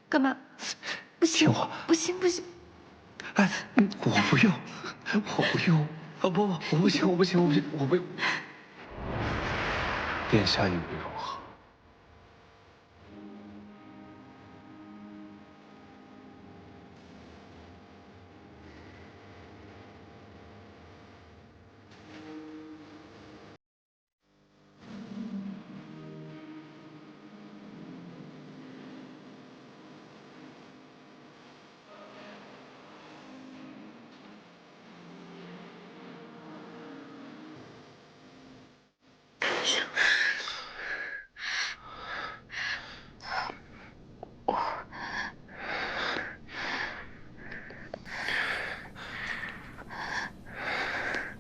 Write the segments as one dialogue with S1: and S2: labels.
S1: 干嘛？不行，不行不行！
S2: 哎，我不用，我不用啊！不，我不行，我不行，我不用。殿下以为如何？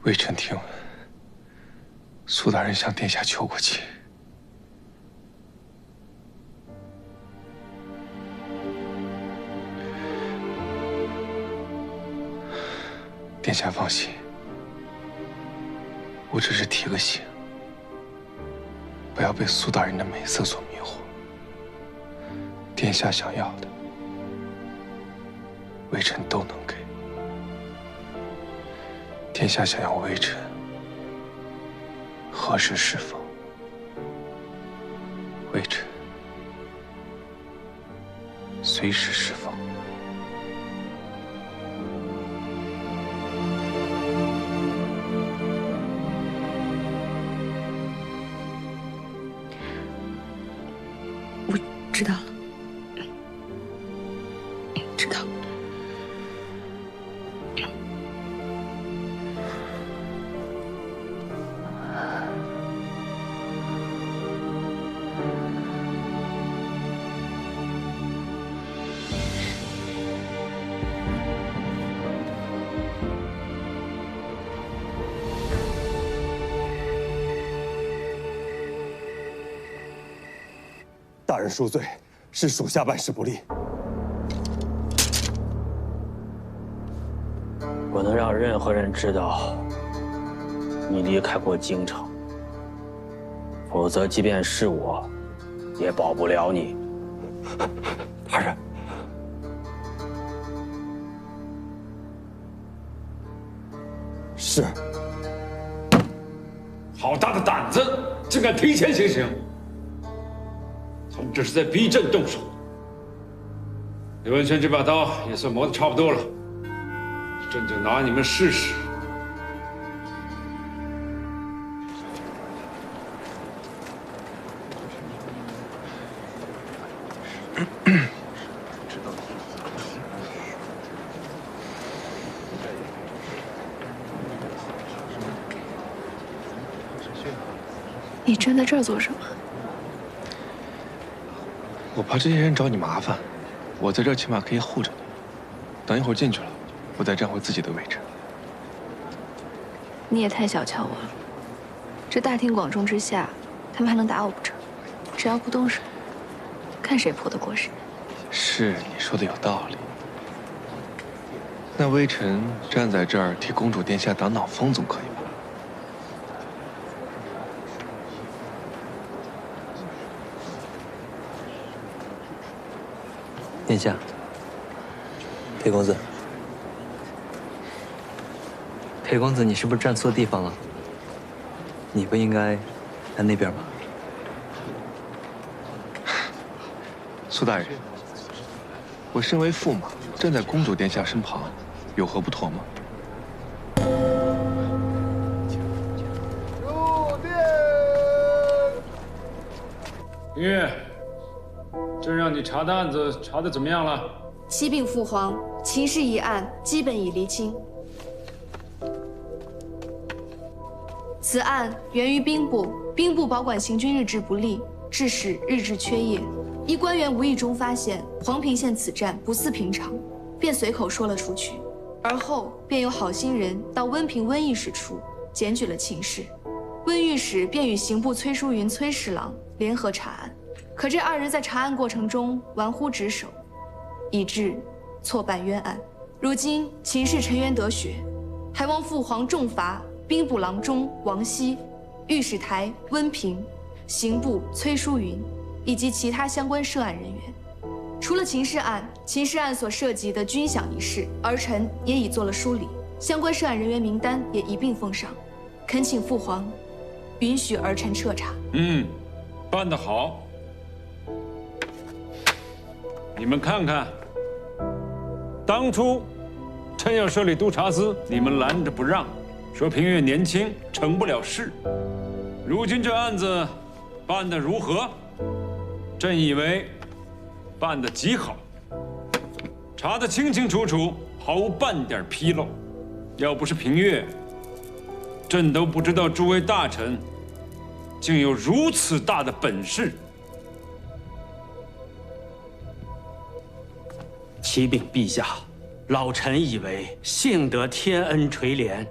S2: 微臣听闻，苏大人向殿下求过亲。殿下放心，我只是提个醒，不要被苏大人的美色所迷惑。殿下想要的，微臣都能给。殿下想要微臣何时释放，微臣随时释放。
S1: 我知道了，知道了。
S3: 大人恕罪，是属下办事不力。
S4: 不能让任何人知道你离开过京城，否则即便是我，也保不了你。
S3: 大人，是。
S5: 好大的胆子，竟敢提前行刑！他们这是在逼朕动手。刘文轩这把刀也算磨得差不多了，朕就拿你们试试。
S1: 你站在这儿做什么？
S2: 我怕这些人找你麻烦，我在这儿起码可以护着你。等一会儿进去了，我再站回自己的位置。
S1: 你也太小瞧我了。这大庭广众之下，他们还能打我不成？只要不动手，看谁破得过谁。
S2: 是你说的有道理。那微臣站在这儿替公主殿下挡挡风，总可以吧？
S6: 殿下，裴公子，裴公子，你是不是站错地方了？你不应该在那边吗？
S2: 苏大人，我身为驸马，站在公主殿下身旁，有何不妥吗？
S5: 入殿。明月，朕让你查的案子查得怎么样了？
S7: 启禀父皇，秦氏一案基本已厘清。此案源于兵部，兵部保管行军日志不力，致使日志缺页。一官员无意中发现黄平县此战不似平常，便随口说了出去。而后便有好心人到温平温御史处检举了秦氏，温御史便与刑部崔淑云崔侍郎联合查案。可这二人在查案过程中玩忽职守，以致错办冤案。如今秦氏沉冤得雪，还望父皇重罚兵部郎中王熙、御史台温平、刑部崔淑云以及其他相关涉案人员。除了秦氏案，秦氏案所涉及的军饷一事，儿臣也已做了梳理，相关涉案人员名单也一并奉上，恳请父皇允许儿臣彻查。
S5: 办得好。你们看看，当初朕要设立督察司，你们拦着不让，说平越年轻，成不了事。如今这案子办得如何？朕以为办得极好，查得清清楚楚，毫无半点纰漏。要不是平越，朕都不知道诸位大臣竟有如此大的本事。
S4: 启禀陛下，老臣以为幸得天恩垂怜，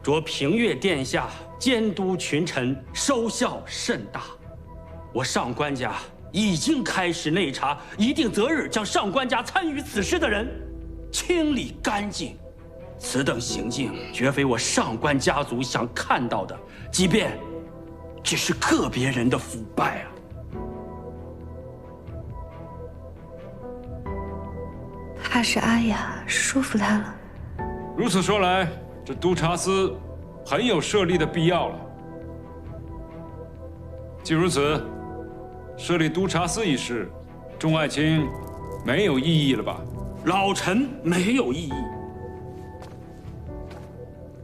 S4: 着平越殿下监督群臣，收效甚大。我上官家已经开始内查，一定择日将上官家参与此事的人清理干净。此等行径绝非我上官家族想看到的，即便只是个别人的腐败啊！
S1: 怕是阿雅说服他了。
S5: 如此说来，这督察司很有设立的必要了。既如此，设立督察司一事，众爱卿没有异议了吧？
S4: 老臣没有异议。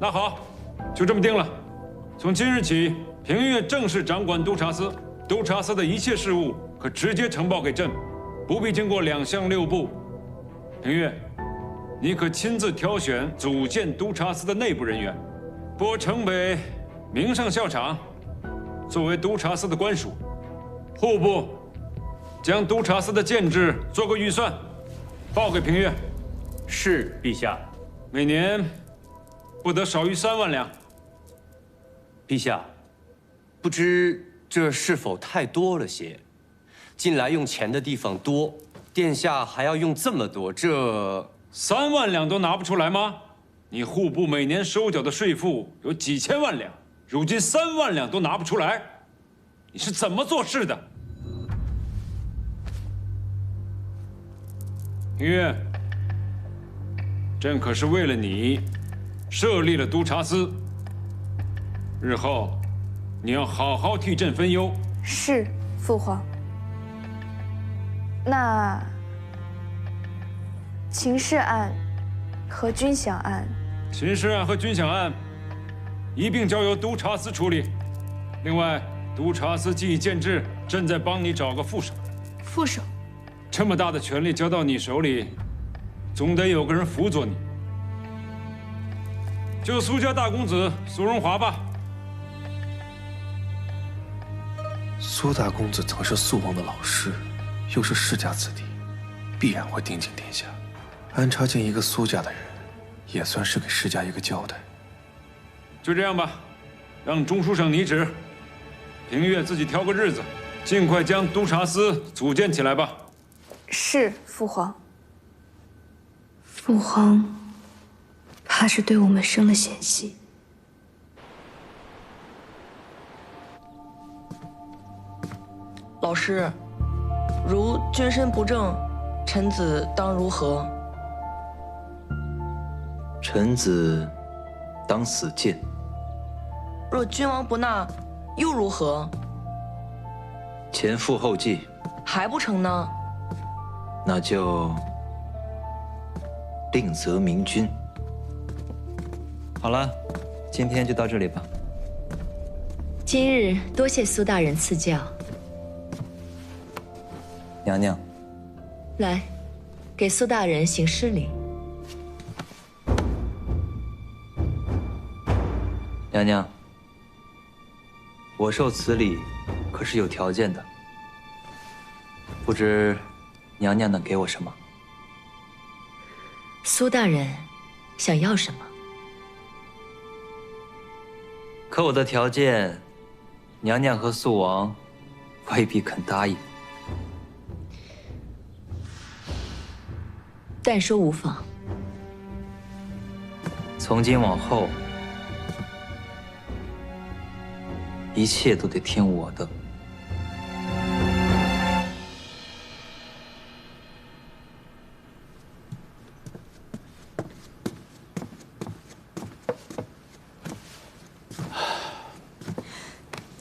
S5: 那好，就这么定了。从今日起，平越正式掌管督察司，督察司的一切事务可直接呈报给朕，不必经过2相6部。平越，你可亲自挑选组建督察司的内部人员，拨城北明上校场作为督察司的官署。户部将督察司的建制做个预算，报给平越。
S4: 是，陛下。
S5: 每年不得少于3万两。
S8: 陛下，不知这是否太多了些？近来用钱的地方多，殿下还要用这么多，这
S5: 3万两都拿不出来吗？你户部每年收缴的税赋有几千万两，如今3万两都拿不出来，你是怎么做事的？平越，朕可是为了你设立了督察司，日后你要好好替朕分忧。
S7: 是，父皇。那秦氏案和军饷案，
S5: 秦氏案和军饷案一并交由督察司处理。另外，督察司既已建制，朕再帮你找个副手。
S7: 副手，
S5: 这么大的权力交到你手里，总得有个人辅佐你。就苏家大公子苏荣华吧。
S2: 苏大公子曾是肃王的老师，又是世家子弟，必然会定睛天下。安插进一个苏家的人，也算是给世家一个交代。
S5: 就这样吧，让中书省拟旨，平越自己挑个日子，尽快将督察司组建起来吧。
S7: 是，父皇。
S1: 父皇怕是对我们生了嫌隙。
S9: 老师，如君身不正，臣子当如何？
S6: 臣子当死谏。
S9: 若君王不纳，又如何？
S6: 前赴后继。
S9: 还不成呢？
S6: 那就另择明君。好了，今天就到这里吧。
S10: 今日多谢苏大人赐教。
S6: 娘娘，
S10: 来，给苏大人行施礼。
S6: 娘娘，我受此礼可是有条件的，不知娘娘能给我什么？
S10: 苏大人想要什么？
S6: 可我的条件，娘娘和肃王未必肯答应。
S10: 但说无妨。
S6: 从今往后，一切都得听我的。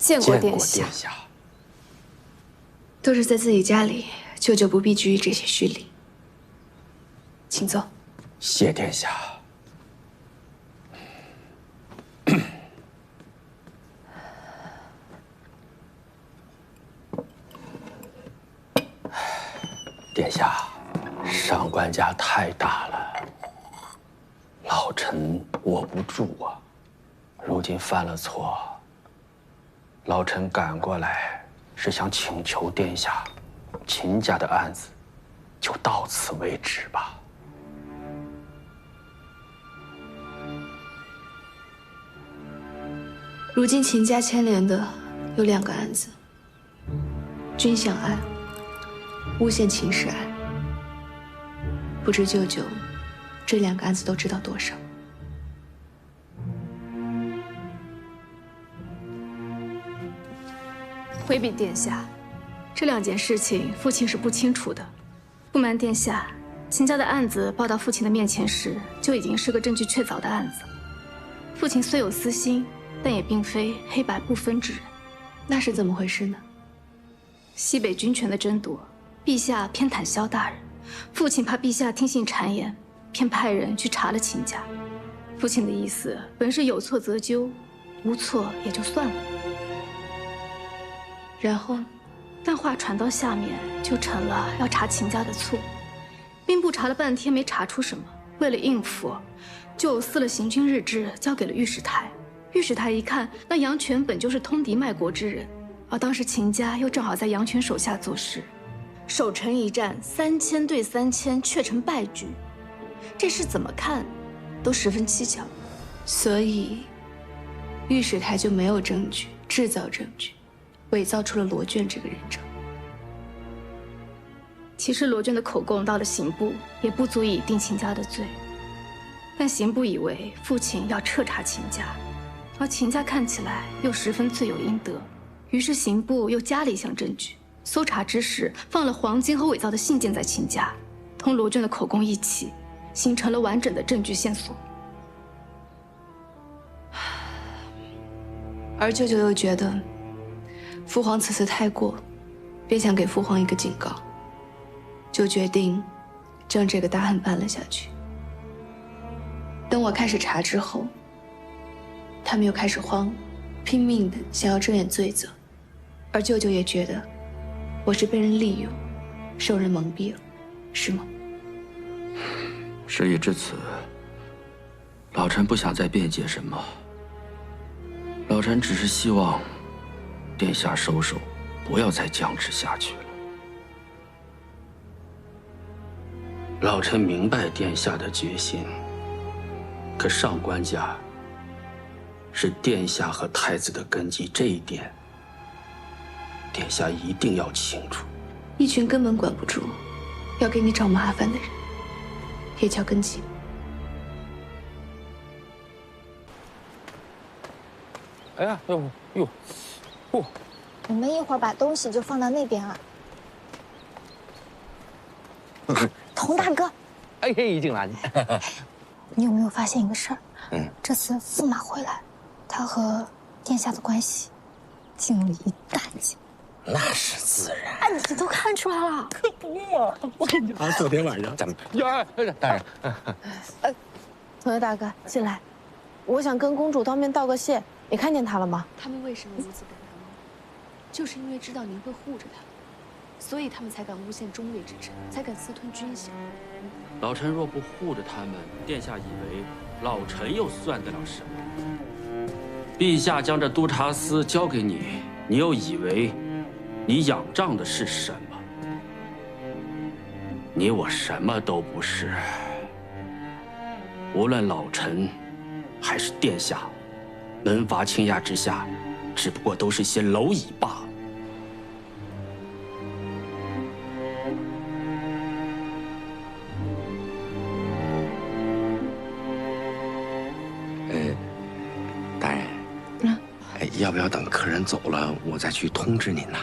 S7: 见过殿下。
S1: 都是在自己家里，舅舅不必拘于这些虚礼。请坐。
S8: 谢殿下。殿下，上官家太大了，老臣握不住啊。如今犯了错，老臣赶过来是想请求殿下，秦家的案子就到此为止吧。
S1: 如今秦家牵连的有2个案子：君相案、诬陷秦氏案。不知舅舅这2个案子都知道多少？
S7: 回禀殿下，这2件事情父亲是不清楚的。不瞒殿下，秦家的案子报到父亲的面前时，就已经是个证据确凿的案子。父亲虽有私心，但也并非黑白不分之人。
S1: 那是怎么回事呢？
S7: 西北军权的争夺，陛下偏袒萧大人，父亲怕陛下听信谗言，偏派人去查了秦家。父亲的意思本是有错则纠，无错也就算了。
S1: 然后，
S7: 但话传到下面，就成了要查秦家的错。兵部查了半天没查出什么，为了应付，就撕了行军日志，交给了御史台。御史台一看，那杨权本就是通敌卖国之人，而当时秦家又正好在杨权手下做事，守城一战3000对3000，却成败局。这事怎么看，都十分蹊跷。
S1: 所以，御史台就没有证据，制造证据，伪造出了罗卷这个人证。
S7: 其实罗卷的口供到了刑部，也不足以定秦家的罪。但刑部以为父亲要彻查秦家，而秦家看起来又十分罪有应得，于是刑部又加了一项证据：搜查之时放了黄金和伪造的信件在秦家，同罗卷的口供一起，形成了完整的证据线索。
S1: 而舅舅又觉得父皇此次太过，便想给父皇一个警告，就决定将这个大案办了下去。等我开始查之后，他们又开始慌，拼命的想要遮掩罪责，而舅舅也觉得我是被人利用，受人蒙蔽了，是吗？
S4: 事已至此，老臣不想再辩解什么。老臣只是希望殿下收手，不要再僵持下去了。老臣明白殿下的决心，可上官家是殿下和太子的根基，这一点殿下一定要清楚。
S1: 一群根本管不住，要给你找麻烦的人，也叫根基。
S11: 哎呀，哟，
S12: 你们一会儿把东西就放到那边啊。童大哥，
S11: 哎，进来。
S12: 你有没有发现一个事儿？这次驸马回来，他和殿下的关系进入了一大截。
S11: 那是自然。
S12: 哎，你都看出来了？
S11: 可不嘛！我跟你说，昨天晚上咱们大人，
S13: 同学大哥进来，我想跟公主当面道个谢。你看见她了吗？
S1: 他们为什么如此敢当？就是因为知道您会护着他们，所以他们才敢诬陷忠烈之臣，才敢私吞军饷。
S4: 老臣若不护着他们，殿下以为老臣又算得了什么？陛下将这督察司交给你，你又以为你仰仗的是什么？你我什么都不是。无论老臣还是殿下，门阀倾轧之下，只不过都是些蝼蚁罢了。
S11: 大人，要不要等客人走了，我再去通知您呢？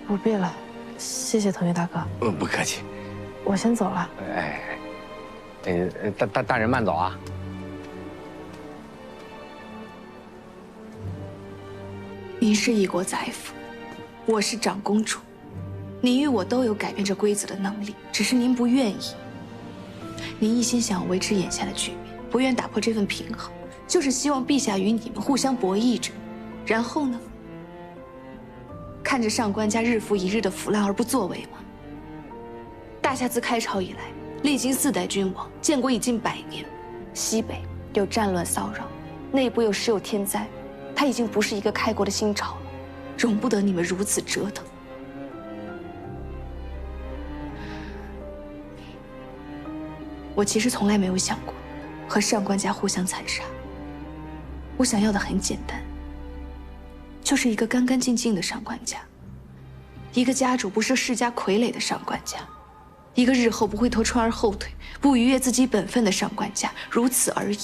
S13: 不必了，谢谢同学大哥。
S11: 不客气。
S13: 我先走了。
S11: 大人慢走啊。
S1: 您是一国宰辅，我是长公主，您与我都有改变这规则的能力，只是您不愿意。您一心想要维持眼下的局面，不愿打破这份平衡，就是希望陛下与你们互相博弈着，然后呢，看着上官家日复一日的腐烂而不作为吗？大夏自开朝以来，历经4代君王，建国已近100年，西北有战乱骚扰，内部又时有天灾，它已经不是一个开国的新朝了，容不得你们如此折腾。我其实从来没有想过和上官家互相残杀。我想要的很简单，就是一个干干净净的上官家，一个家主不是世家傀儡的上官家，一个日后不会拖川儿后腿、不逾越自己本分的上官家，如此而已。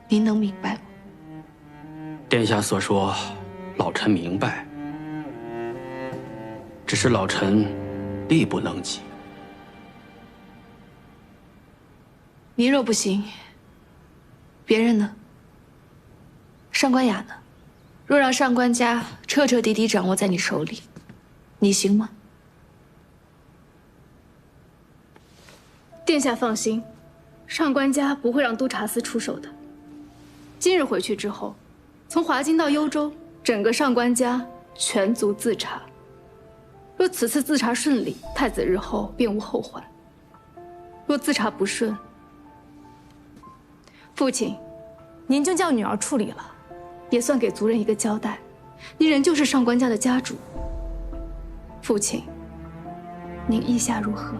S1: 您能明白吗？
S4: 殿下所说，老臣明白，只是老臣力不能及。
S1: 您若不行，别人呢？上官雅呢？若让上官家彻彻底底掌握在你手里，你行吗？
S14: 殿下放心，上官家不会让督察司出手的。今日回去之后，从华泾到幽州，整个上官家全族自查。若此次自查顺利，太子日后便无后患；若自查不顺，父亲，您就叫女儿处理了，也算给族人一个交代。您仍旧是上官家的家主。父亲，您意下如何？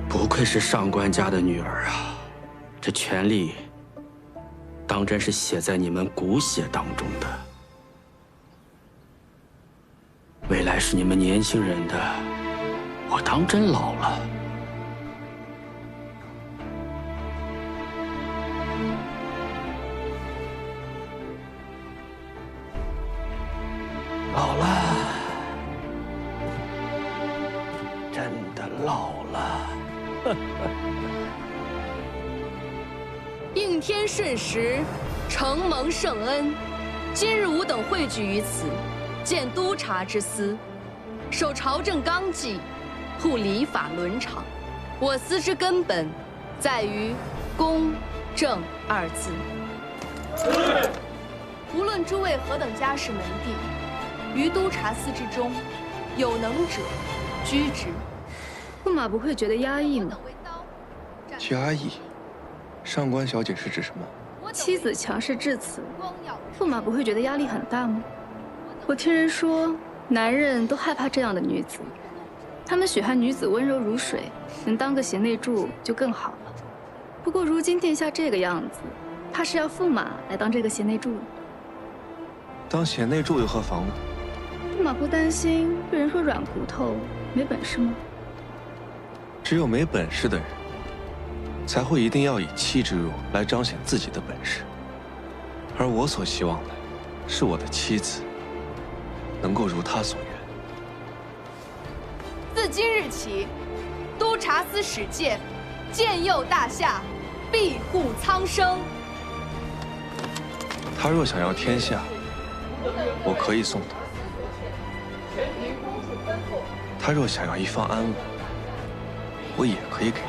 S4: 不愧是上官家的女儿啊，这权力当真是写在你们骨血当中的。未来是你们年轻人的，我当真老了。
S8: 老了，真的老了。
S10: 应天顺时，承蒙圣恩，今日吾等汇聚于此，建督察之司，守朝政纲纪，护礼法伦常。我司之根本，在于公正2字。无论诸位何等家世门第，于督察司之中，有能者居之。
S14: 驸马不会觉得压抑吗？
S2: 压抑？上官小姐是指什么？
S14: 妻子强势至此，驸马不会觉得压力很大吗？我听人说，男人都害怕这样的女子，他们喜欢女子温柔如水，能当个贤内助就更好了。不过如今殿下这个样子，怕是要驸马来当这个贤内助了。
S2: 当贤内助又何妨呢？
S14: 驸马不担心被人说软骨头、没本事吗？
S2: 只有没本事的人，才会一定要以妻之辱来彰显自己的本事。而我所希望的，是我的妻子能够如她所愿。
S7: 自今日起，督察司使谏，谏诱大夏，庇护苍生。
S2: 她若想要天下，我可以送她；她若想要一方安稳，我也可以给她。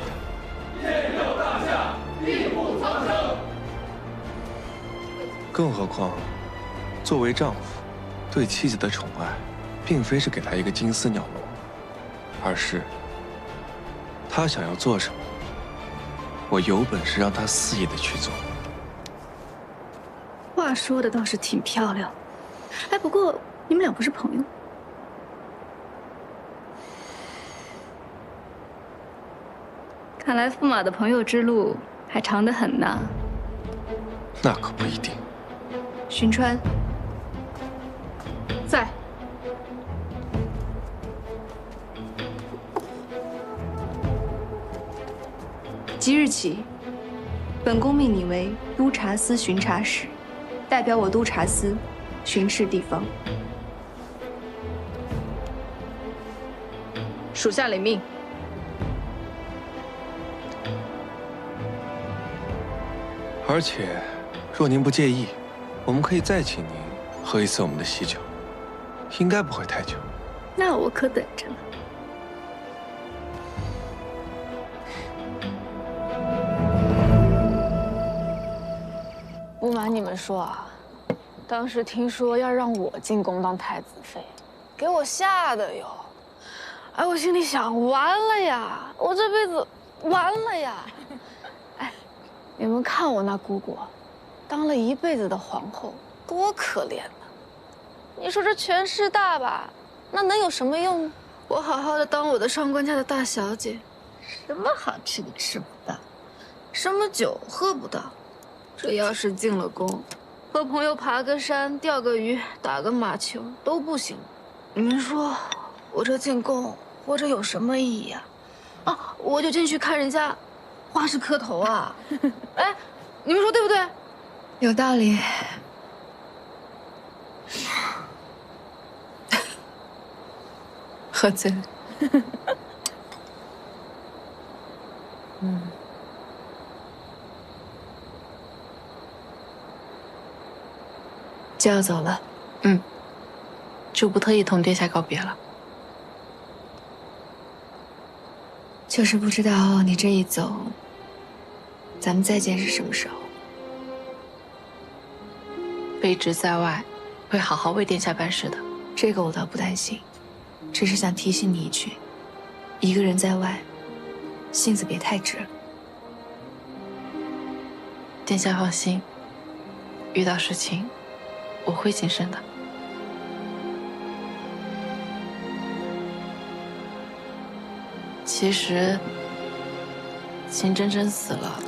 S5: 谏诱大夏，庇护苍生。
S2: 更何况，作为丈夫，对妻子的宠爱，并非是给她一个金丝鸟笼，而是她想要做什么，我有本事让她肆意的去做。
S14: 话说的倒是挺漂亮，哎，不过你们俩不是朋友？看来驸马的朋友之路还长得很呢。
S2: 那可不一定。
S1: 荀川，
S14: 在。
S1: 即日起，本宫命你为督察司巡查使，代表我督察司巡视地方。
S10: 属下领命。
S2: 而且，若您不介意，我们可以再请您喝一次我们的喜酒，应该不会太久。
S14: 那我可等着了。
S13: 不瞒你们说啊，当时听说要让我进宫当太子妃，给我吓的哟。哎，我心里想，完了呀，我这辈子完了呀。哎，你们看我那姑姑，当了一辈子的皇后，多可怜呐！你说这权势大吧，那能有什么用？我好好的当我的上官家的大小姐，什么好吃的吃不到，什么酒喝不到。这要是进了宫，和朋友爬个山、钓个鱼、打个马球都不行。你们说，我这进宫活着有什么意义啊？啊，我就进去看人家花式磕头啊！哎，你们说对不对？
S1: 有道理。喝醉了。就要走了。
S13: 就不特意同殿下告别了。
S1: 就是不知道你这一走，咱们再见是什么时候。
S13: 卑职在外，会好好为殿下办事的。
S1: 这个我倒不担心，只是想提醒你一句，一个人在外，性子别太直。
S13: 殿下放心，遇到事情我会谨慎的。其实，秦真真死了，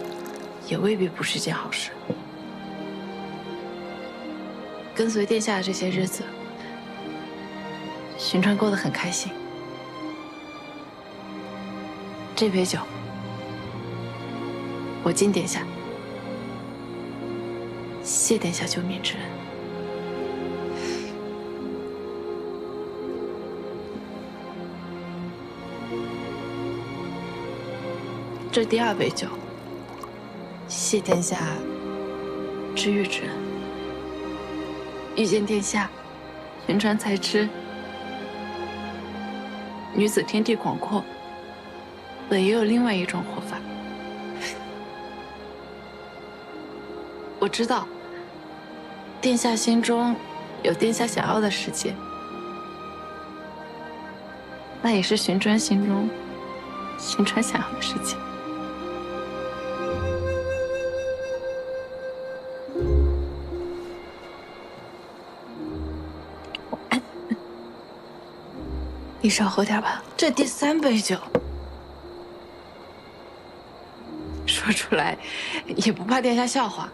S13: 也未必不是件好事。跟随殿下的这些日子，寻川过得很开心。这杯酒，我敬殿下，谢殿下救命之恩。这第二杯酒，谢殿下知遇之恩。遇见殿下，寻川才知女子天地广阔，本也有另外一种活法。我知道，殿下心中有殿下想要的世界，那也是寻川心中寻川想要的世界。
S1: 你少喝点吧。
S13: 这第三杯酒，说出来也不怕殿下笑话，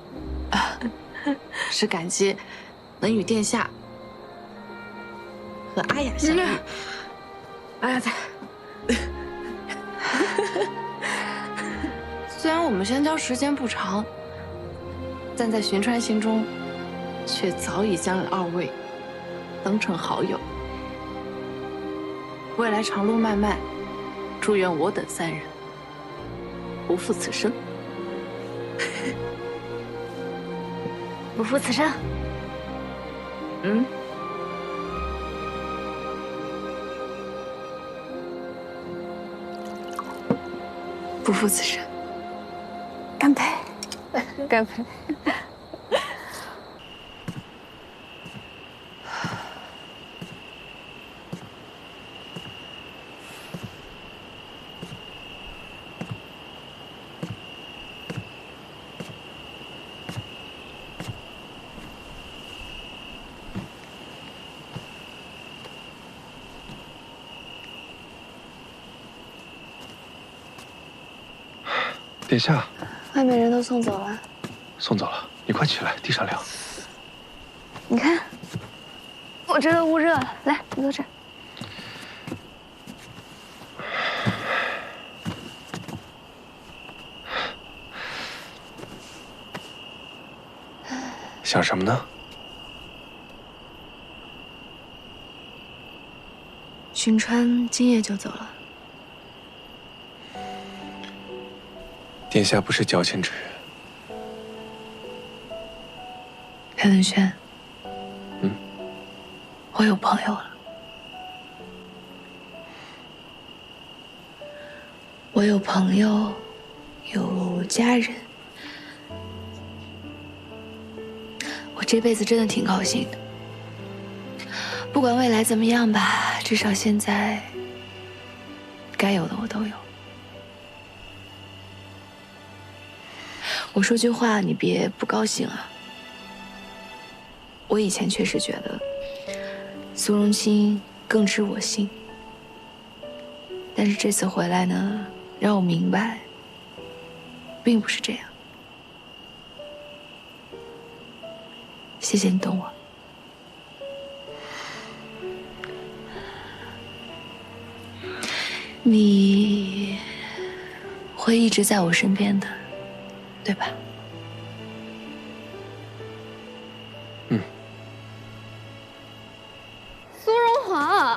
S13: 是感激能与殿下和阿雅相遇。阿雅在。虽然我们相交时间不长，但在寻川心中，却早已将二位当成好友。未来长路漫漫，祝愿我等三人不负此生。
S12: 不负此生。
S1: 不负此生。
S12: 干杯！
S13: 干杯！
S2: 殿下，
S12: 外面人都送走了。
S2: 送走了，你快起来，地上凉。
S12: 你看，我这个捂热，来，你坐这儿。
S2: 想什么呢？
S1: 寻川今夜就走了。
S2: 殿下不是矫情之人。
S1: 裴文轩，我有朋友了。我有朋友，有家人。我这辈子真的挺高兴的。不管未来怎么样吧，至少现在该有的我都有。我说句话，你别不高兴啊。我以前确实觉得苏荣清更知我心，但是这次回来呢，让我明白，并不是这样。谢谢你懂我。你会一直在我身边的，对吧？
S13: 苏荣华，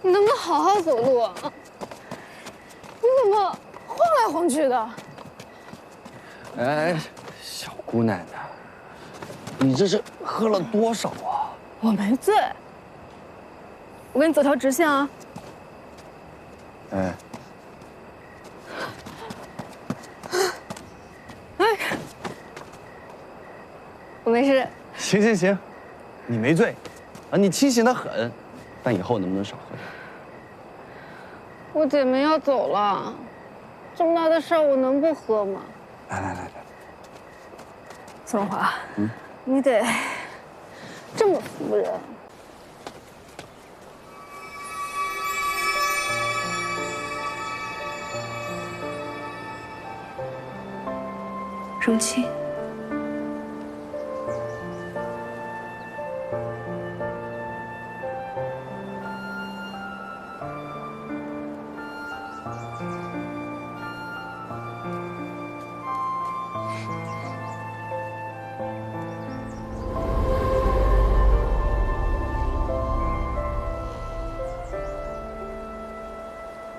S13: 你能不能好好走路啊？你怎么晃来晃去的？
S8: 哎，小姑奶奶，你这是喝了多少啊？
S13: 我没醉，我给你走条直线啊。
S8: 哎，
S13: 哎，我没事。
S8: 行行行，你没醉，啊，你清醒得很，但以后能不能少喝点？
S13: 我姐妹要走了，这么大的事儿我能不喝吗？
S8: 来，
S13: 苏荣华，你得这么服人。
S1: 荣清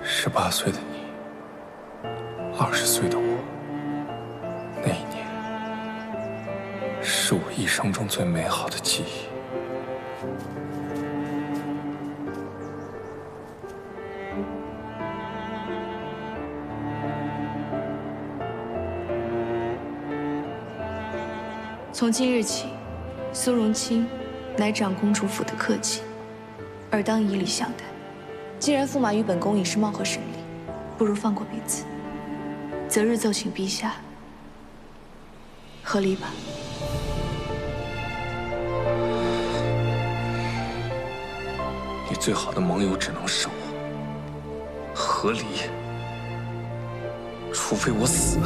S1: ，18
S2: 岁的你，20岁的我，那一年是我一生中最美好的记忆。
S1: 从今日起，苏荣清乃长公主府的客卿，尔当以礼相待。既然驸马与本宫已是貌合神离，不如放过彼此，择日奏请陛下，和离吧。
S2: 你最好的盟友只能是我，和离，除非我死。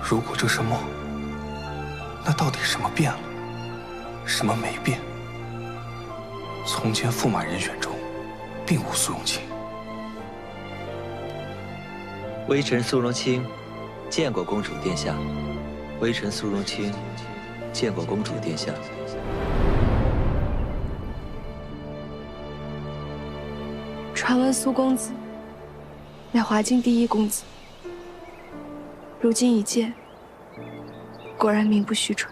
S2: 如果这是梦，那到底什么变了？什么没变？从前驸马人选中，并无苏荣清。
S6: 微臣苏荣清见过公主殿下。微臣苏荣清见过公主殿下。
S1: 传闻苏公子乃华境第一公子，如今一见，果然名不虚传。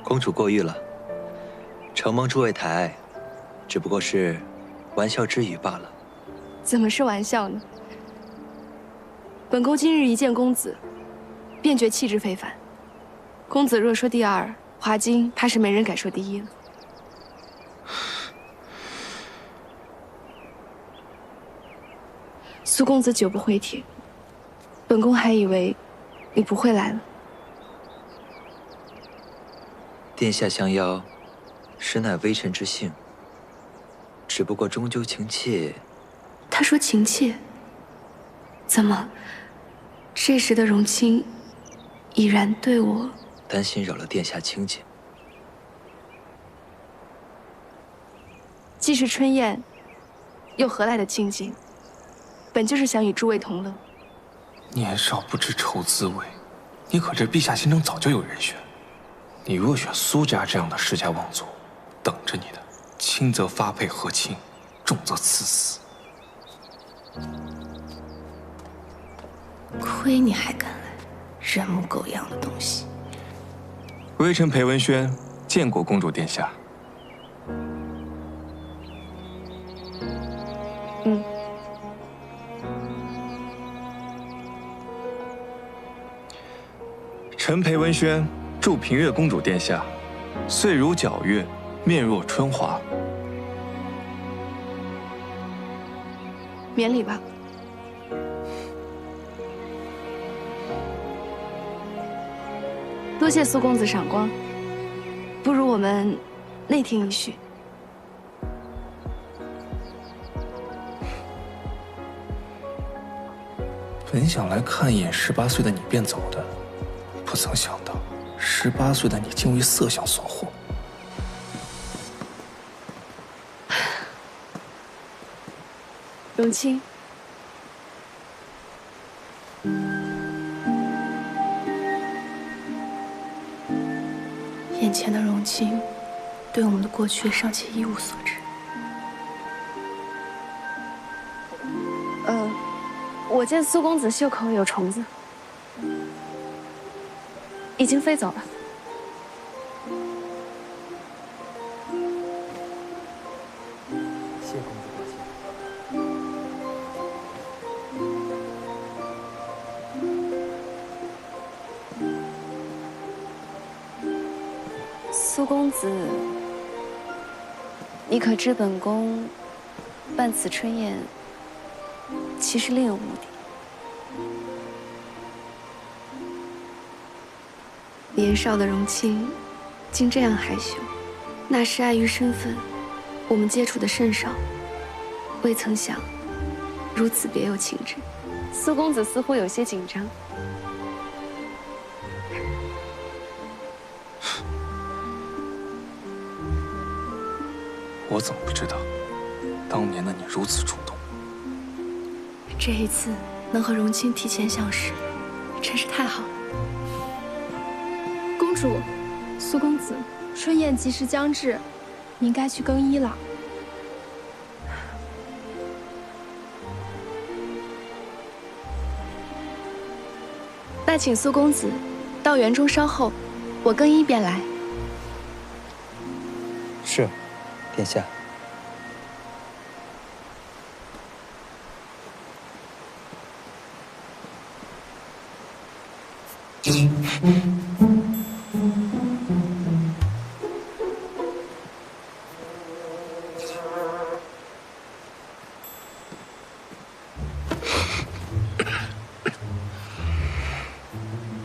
S6: 公主过誉了，承蒙诸位抬爱，只不过是玩笑之语罢了。
S1: 怎么是玩笑呢？本宫今日一见公子，便觉气质非凡。公子若说第二，华经怕是没人敢说第一了。苏公子久不回帖，本宫还以为你不会来了。
S6: 殿下相邀，实乃微臣之幸。只不过终究情切。
S1: 他说情切，怎么？这时的荣清已然对我
S6: 担心扰了殿下清静。
S1: 既是春宴，又何来的清静？本就是想与诸位同乐。
S2: 年少不知愁滋味，你可知陛下心中早就有人选？你若选苏家这样的世家望族，等着你的轻则发配和亲，重则赐死。
S1: 亏你还敢来，人模狗样的东西！
S2: 微臣裴文轩见过公主殿下。臣裴文轩祝平越公主殿下，岁如皎月，面若春华。
S1: 免礼吧。多谢苏公子赏光，不如我们内听一叙。
S2: 本想来看一眼18岁的你便走的，不曾想到18岁的你竟为色相所惑。
S1: 荣清，眼前的荣清，对我们的过去尚且一无所知。我见苏公子袖口有虫子，已经飞走了。
S6: 谢公子抱歉。
S1: 苏公子，你可知本宫办此春宴，其实另有目的。年少的荣清，竟这样害羞，那是碍于身份，我们接触的甚少，未曾想如此别有情致。苏公子似乎有些紧张。
S2: 我怎么不知道，当年的你如此主动。
S1: 这一次能和荣清提前相识，真是太好了。
S12: 公主，苏公子，春宴即时将至，你应该去更衣了。
S1: 那请苏公子到园中稍后，我更衣便来。
S6: 是，殿下。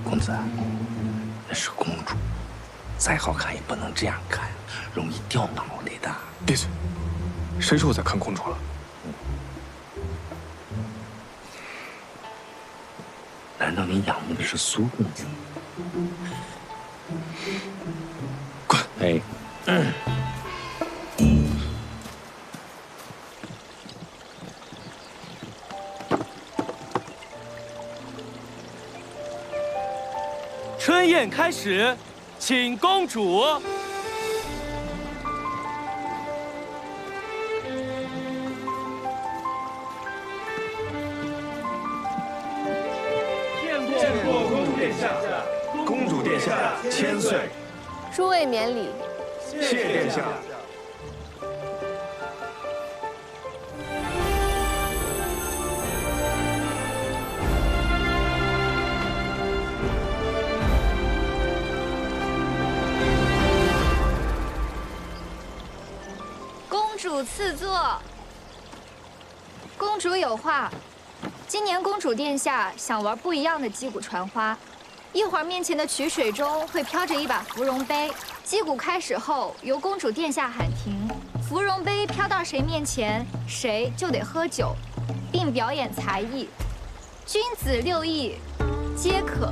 S11: 公子，那是公主，再好看也不能这样看，容易掉脑袋的。
S2: 闭嘴！谁说我在看公主了？
S11: 难道你仰慕的是苏公子？
S2: 滚！
S11: 哎，
S15: 春宴开始，请公主。
S2: 见过公主殿下，公主殿下千岁。
S10: 诸位免礼。
S2: 谢殿下。
S12: 公主赐座。公主有话。今年公主殿下想玩不一样的击鼓传花，一会儿面前的曲水中会飘着一把芙蓉杯，击鼓开始后由公主殿下喊停，芙蓉杯飘到谁面前，谁就得喝酒，并表演才艺，君子6艺皆可。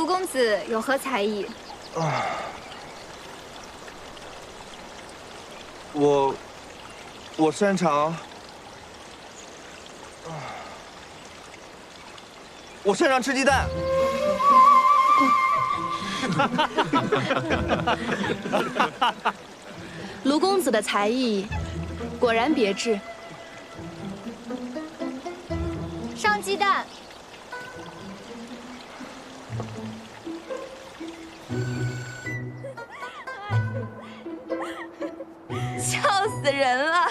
S12: 卢公子有何才艺？
S16: 我擅长，我擅长吃鸡蛋。
S10: 卢公子的才艺果然别致。
S12: 上鸡蛋。
S17: 笑死人了！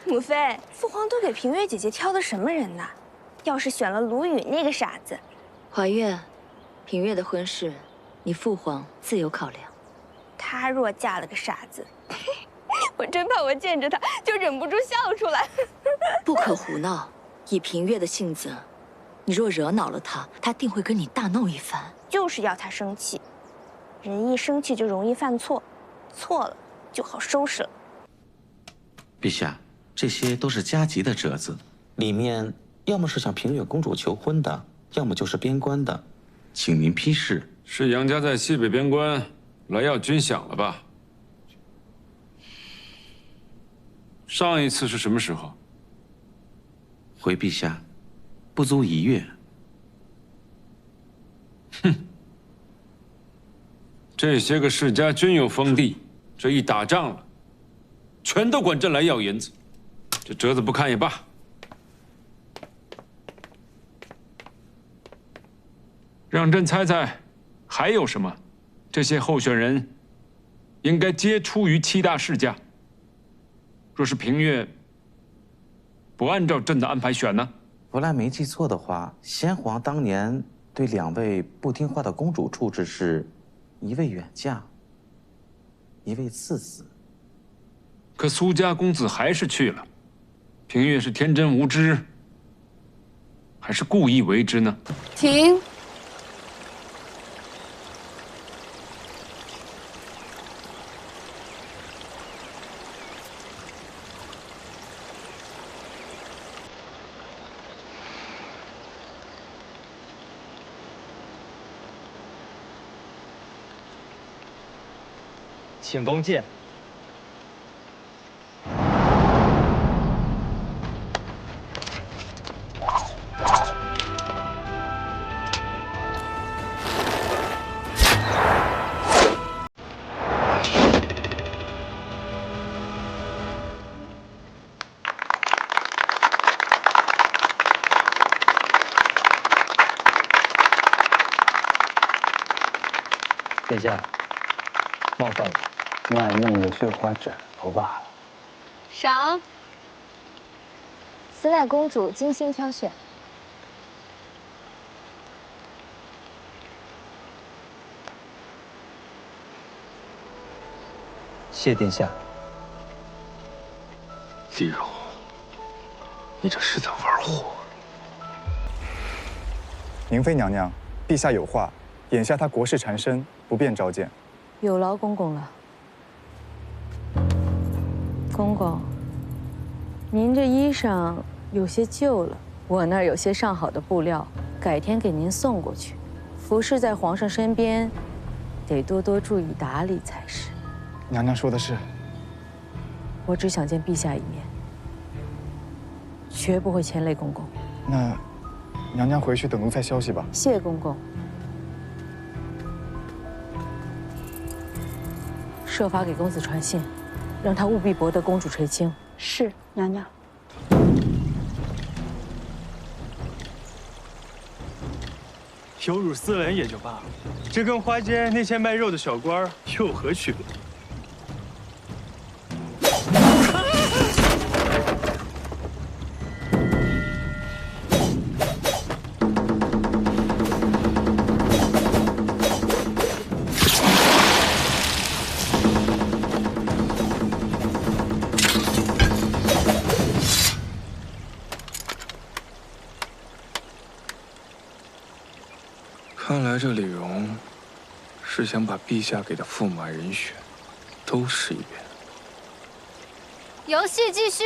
S17: 母妃，父皇都给平月姐姐挑的什么人呢？要是选了卢宇那个傻子，
S18: 怀月，平月的婚事，你父皇自有考量。
S17: 她若嫁了个傻子，我真怕我见着她就忍不住笑出来。
S18: 不可胡闹，以平月的性子，你若惹恼了她，她定会跟你大闹一番。
S17: 就是要她生气，人一生气就容易犯错，错了就好收拾了。
S11: 陛下，这些都是加急的折子，里面要么是向平月公主求婚的，要么就是边关的，请您批示。
S5: 是杨家在西北边关来要军饷了吧？上一次是什么时候？
S11: 回陛下，不足1月。
S5: 哼，这些个世家均有封地，这一打仗了，全都管朕来要银子，这折子不看也罢。让朕猜猜，还有什么？这些候选人应该皆出于7大世家。若是平月不按照朕的安排选呢？
S11: 弗莱没记错的话，先皇当年对2位不听话的公主处置是，1位远嫁，1位赐死。
S5: 可苏家公子还是去了，平月是天真无知，还是故意为之呢？
S10: 停！
S19: 请弓箭。
S20: 殿下，冒犯了。卖弄的绣花枕头罢了。
S12: 赏。此乃公主精心挑选。
S20: 谢殿下。
S2: 丽蓉，你这是在玩火。
S21: 宁妃娘娘，陛下有话，眼下他国事缠身，不便召见。
S22: 有劳公公了。公公，您这衣裳有些旧了，我那儿有些上好的布料，改天给您送过去。服侍在皇上身边，得多多注意打理才是。
S21: 娘娘说的是。
S22: 我只想见陛下一面，绝不会牵累公公。
S21: 那，娘娘回去等奴才消息吧。
S22: 谢公公。设法给公子传信，让他务必博得公主垂青。
S13: 是，娘娘。
S23: 有辱斯文也就罢了，这跟花间那些卖肉的小官有何区别？
S2: 看来这李荣是想把陛下给的驸马人选都试一遍。
S12: 游戏继续。